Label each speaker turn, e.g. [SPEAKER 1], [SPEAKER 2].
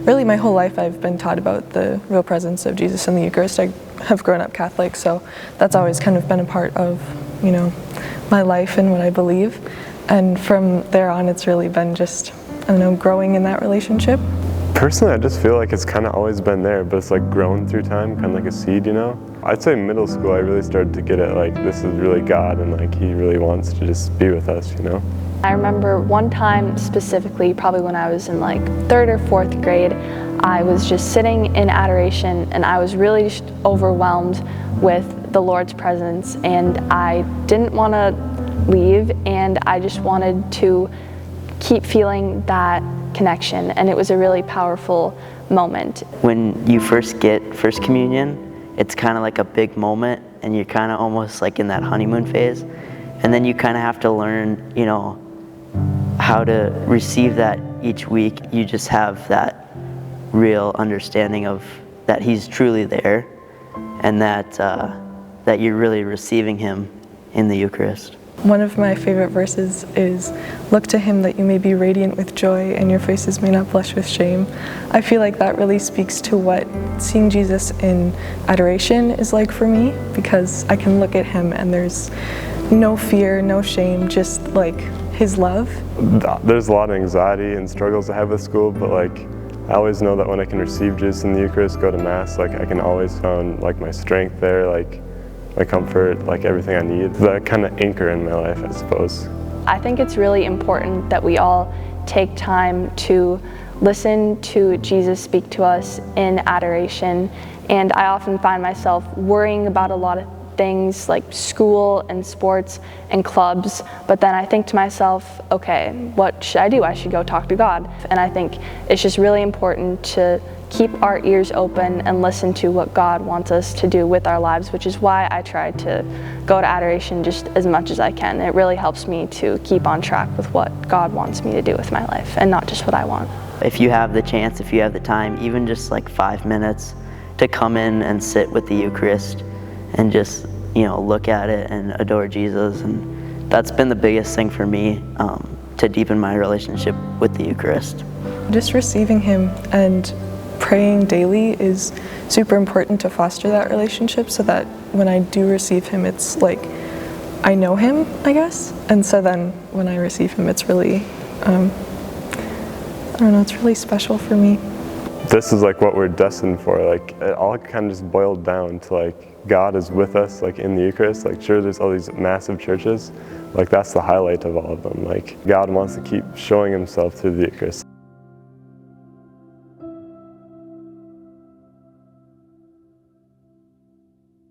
[SPEAKER 1] really my whole life I've been taught about the real presence of Jesus in the Eucharist. I have grown up Catholic, so that's always kind of been a part of, my life and what I believe. And from there on, it's really been just, growing in that relationship.
[SPEAKER 2] Personally, I just feel like it's kind of always been there, but it's like grown through time, kind of like a seed, I'd say middle school, I really started to get it, like, this is really God, and like, He really wants to just be with us,
[SPEAKER 3] I remember one time specifically, probably when I was in like 3rd or 4th grade, I was just sitting in adoration and I was really just overwhelmed with the Lord's presence, and I didn't want to leave, and I just wanted to keep feeling that connection, and it was a really powerful moment.
[SPEAKER 4] When you first get First Communion, it's kind of like a big moment, and you're kind of almost like in that honeymoon phase, and then you kind of have to learn, how to receive that each week. You just have that real understanding of that He's truly there, and that you're really receiving Him in the Eucharist.
[SPEAKER 1] One of my favorite verses is, "Look to Him that you may be radiant with joy and your faces may not blush with shame." I feel like that really speaks to what seeing Jesus in adoration is like for me, because I can look at Him and there's no fear, no shame, just like His love.
[SPEAKER 2] There's a lot of anxiety and struggles I have with school, but like, I always know that when I can receive Jesus in the Eucharist, go to Mass, like I can always find like my strength there, like my comfort, like everything I need. That kind of anchor in my life, I suppose.
[SPEAKER 3] I think it's really important that we all take time to listen to Jesus speak to us in adoration, and I often find myself worrying about a lot of things like school and sports and clubs, but then I think to myself, okay, what should I do? I should go talk to God. And I think it's just really important to keep our ears open and listen to what God wants us to do with our lives, which is why I try to go to adoration just as much as I can. It really helps me to keep on track with what God wants me to do with my life and not just what I want.
[SPEAKER 4] If you have the chance, if you have the time, even just like 5 minutes to come in and sit with the Eucharist and just, look at it and adore Jesus. And that's been the biggest thing for me, to deepen my relationship with the Eucharist.
[SPEAKER 1] Just receiving Him and praying daily is super important to foster that relationship, so that when I do receive Him, it's like I know Him, I guess. And so then when I receive Him, it's really, it's really special for me.
[SPEAKER 2] This is like what we're destined for. Like, it all kind of just boiled down to like, God is with us, like in the Eucharist. Like, sure, there's all these massive churches, like that's the highlight of all of them. Like, God wants to keep showing Himself through the Eucharist.